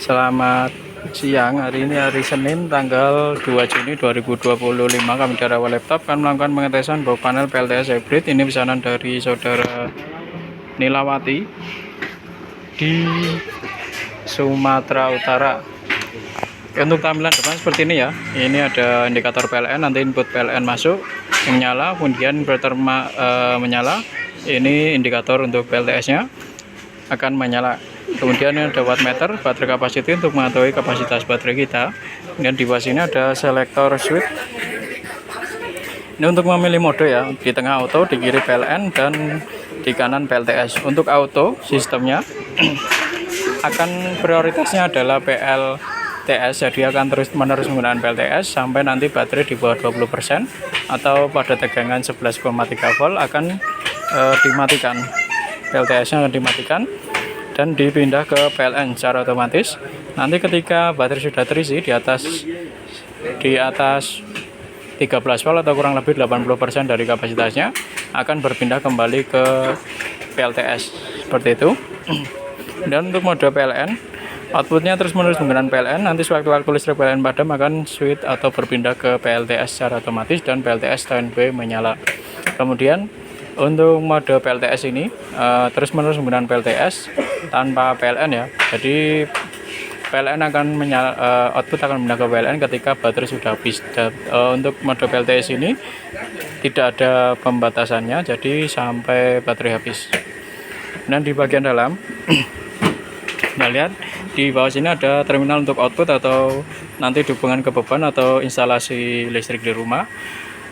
Selamat siang, hari ini hari Senin tanggal 2 Juni 2025. Kami dari Awal Laptop akan melakukan pengetesan bawah panel PLTS hybrid. Ini pesanan dari saudara Nilawati di Sumatera Utara. Untuk tampilan depan seperti ini ya. Ini ada indikator PLN, nanti input PLN masuk menyala, kemudian inverter menyala. Ini indikator untuk PLTS nya akan menyala. Kemudian ada wattmeter, baterai capacity untuk mengetahui kapasitas baterai kita. Dan di bawah sini ada selektor switch. Ini untuk memilih mode ya, di tengah auto, di kiri PLN, dan di kanan PLTS. Untuk auto sistemnya akan prioritasnya adalah PLTS, jadi akan terus-menerus menggunakan PLTS sampai nanti baterai di bawah 20% atau pada tegangan 11,3 volt akan dimatikan. PLTS-nya akan dimatikan dan dipindah ke PLN secara otomatis. Nanti ketika baterai sudah terisi di atas 13 volt atau kurang lebih 80% dari kapasitasnya, akan berpindah kembali ke PLTS seperti itu. Dan untuk mode PLN, outputnya terus menerus menggunakan PLN. Nanti sewaktu-waktu listrik PLN padam akan switch atau berpindah ke PLTS secara otomatis dan PLTS standby menyala. Kemudian untuk mode PLTS ini terus menerus menggunakan PLTS tanpa PLN ya. Jadi PLN akan output akan pindah ke PLN ketika baterai sudah habis. Untuk mode PLTS ini tidak ada pembatasannya, jadi sampai baterai habis. Dan di bagian dalam nah, lihat di bawah sini ada terminal untuk output atau nanti dukungan ke beban atau instalasi listrik di rumah.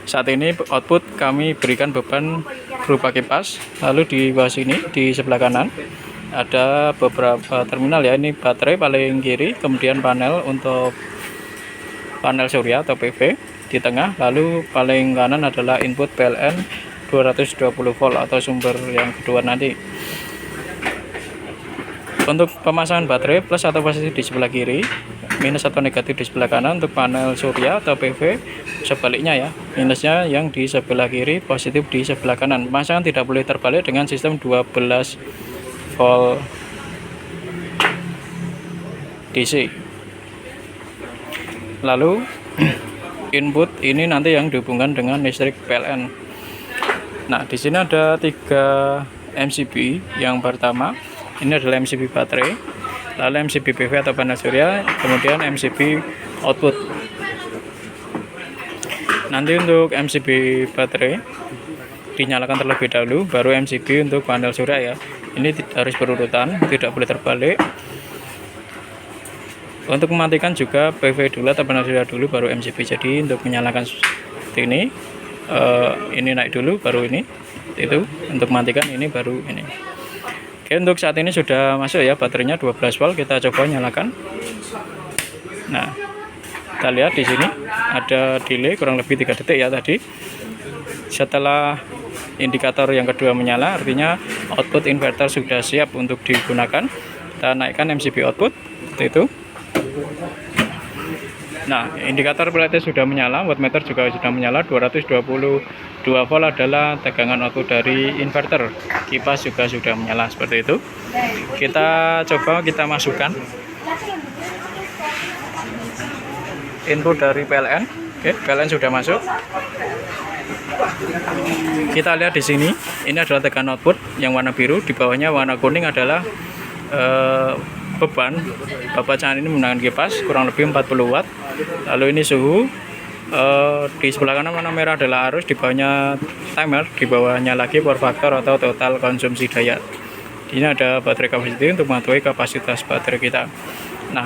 Saat ini output kami berikan beban berupa kipas. Lalu di bawah sini di sebelah kanan ada beberapa terminal ya. Ini baterai paling kiri, kemudian panel untuk panel surya atau PV di tengah, lalu paling kanan adalah input PLN 220 volt atau sumber yang kedua nanti. Untuk pemasangan baterai plus atau positif di sebelah kiri, minus atau negatif di sebelah kanan. Untuk panel surya atau PV sebaliknya ya, minusnya yang di sebelah kiri, positif di sebelah kanan. Pemasangan tidak boleh terbalik dengan sistem 12 volt DC. Lalu input ini nanti yang dihubungkan dengan listrik PLN. Nah, di sini ada 3 MCB. Yang pertama ini adalah MCB baterai, lalu MCB PV atau panel surya, kemudian MCB output. Nanti untuk MCB baterai dinyalakan terlebih dahulu, baru MCB untuk panel surya ya. Ini harus berurutan, tidak boleh terbalik. Untuk mematikan juga PV dulu atau panel surya dulu, baru MCB. Jadi untuk menyalakan seperti ini naik dulu, baru ini. Itu untuk mematikan ini, baru ini. Oke, untuk saat ini sudah masuk ya baterainya 12 volt. Kita coba nyalakan. Nah, kita lihat di sini ada delay kurang lebih 3 detik ya tadi. Setelah indikator yang kedua menyala, artinya output inverter sudah siap untuk digunakan. Kita naikkan MCB output seperti itu. Nah, indikator PLTS sudah menyala, wattmeter juga sudah menyala. 222 volt adalah tegangan output dari inverter. Kipas juga sudah menyala seperti itu. Kita coba kita masukkan input dari PLN. Oke, PLN sudah masuk. Kita lihat di sini, ini adalah tegangan output yang warna biru, di bawahnya warna kuning adalah beban. Bapak Chan ini menggunakan kipas kurang lebih 40 watt. Lalu ini suhu. Di sebelah kanan warna merah adalah arus, di bawahnya timer, di bawahnya lagi power factor atau total konsumsi daya. Ini ada baterai capacity untuk mengetahui kapasitas baterai kita. Nah,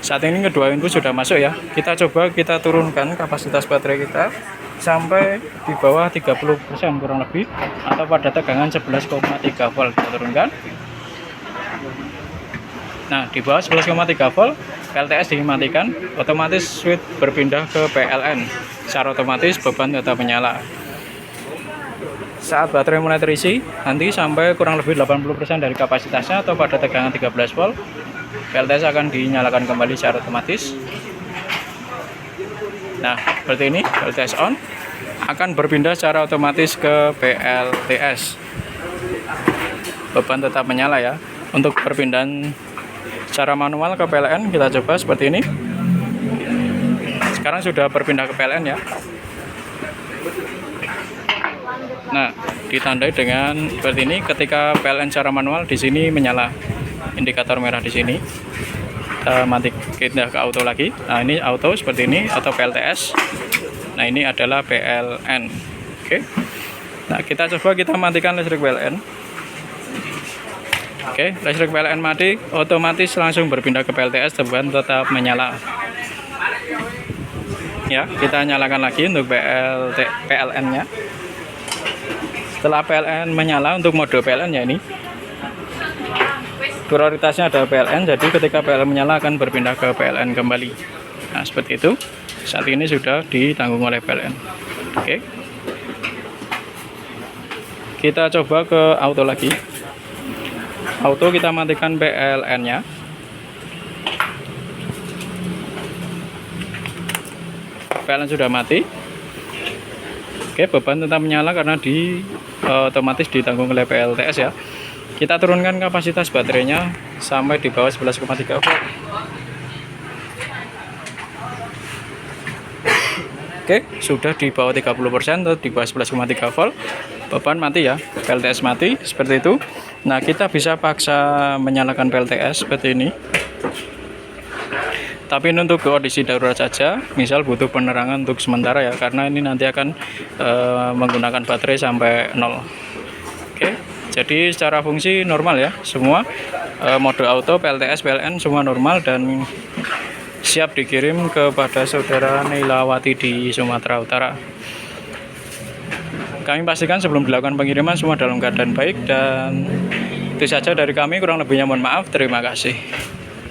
saat ini kedua input sudah masuk ya. Kita coba kita turunkan kapasitas baterai kita sampai di bawah 30% kurang lebih, atau pada tegangan 11,3 volt. Kita turunkan. Nah, di bawah 11,3 volt PLTS dimatikan, otomatis switch berpindah ke PLN. Secara otomatis beban tetap menyala. Saat baterai mulai terisi, nanti sampai kurang lebih 80% dari kapasitasnya atau pada tegangan 13 volt, PLTS akan dinyalakan kembali secara otomatis. Nah, seperti ini, PLTS on akan berpindah secara otomatis ke PLTS. Beban tetap menyala ya. Untuk perpindahan Secara manual ke PLN kita coba seperti ini. Sekarang sudah berpindah ke PLN ya. Nah, ditandai dengan seperti ini. Ketika PLN secara manual di sini menyala indikator merah di sini. Kita mati, pindah ke auto lagi. Nah, ini auto seperti ini atau PLTS. Nah, ini adalah PLN. Oke. Nah, kita coba kita matikan listrik PLN. Oke, listrik PLN mati, otomatis langsung berpindah ke PLTS dan tetap menyala. Ya, kita nyalakan lagi untuk PLN-nya. Setelah PLN menyala, untuk mode PLN ya ini. Prioritasnya adalah PLN, jadi ketika PLN menyala akan berpindah ke PLN kembali. Nah, seperti itu. Saat ini sudah ditanggung oleh PLN. Oke. Kita coba ke auto lagi. Auto kita matikan PLN-nya. PLN sudah mati. Oke, beban tetap menyala karena otomatis ditanggung oleh PLTS ya. Kita turunkan kapasitas baterainya sampai di bawah 11,3 volt. Oke, sudah di bawah 30% atau di bawah 11,3 volt. Beban mati ya, PLTS mati seperti itu. Nah, kita bisa paksa menyalakan PLTS seperti ini. Tapi ini untuk kondisi darurat saja, misal butuh penerangan untuk sementara ya, karena ini nanti akan menggunakan baterai sampai 0. Oke, jadi secara fungsi normal ya, semua mode auto, PLTS, PLN semua normal dan siap dikirim kepada saudara Neilawati di Sumatera Utara. Kami pastikan sebelum dilakukan pengiriman semua dalam keadaan baik, dan itu saja dari kami, kurang lebihnya mohon maaf. Terima kasih.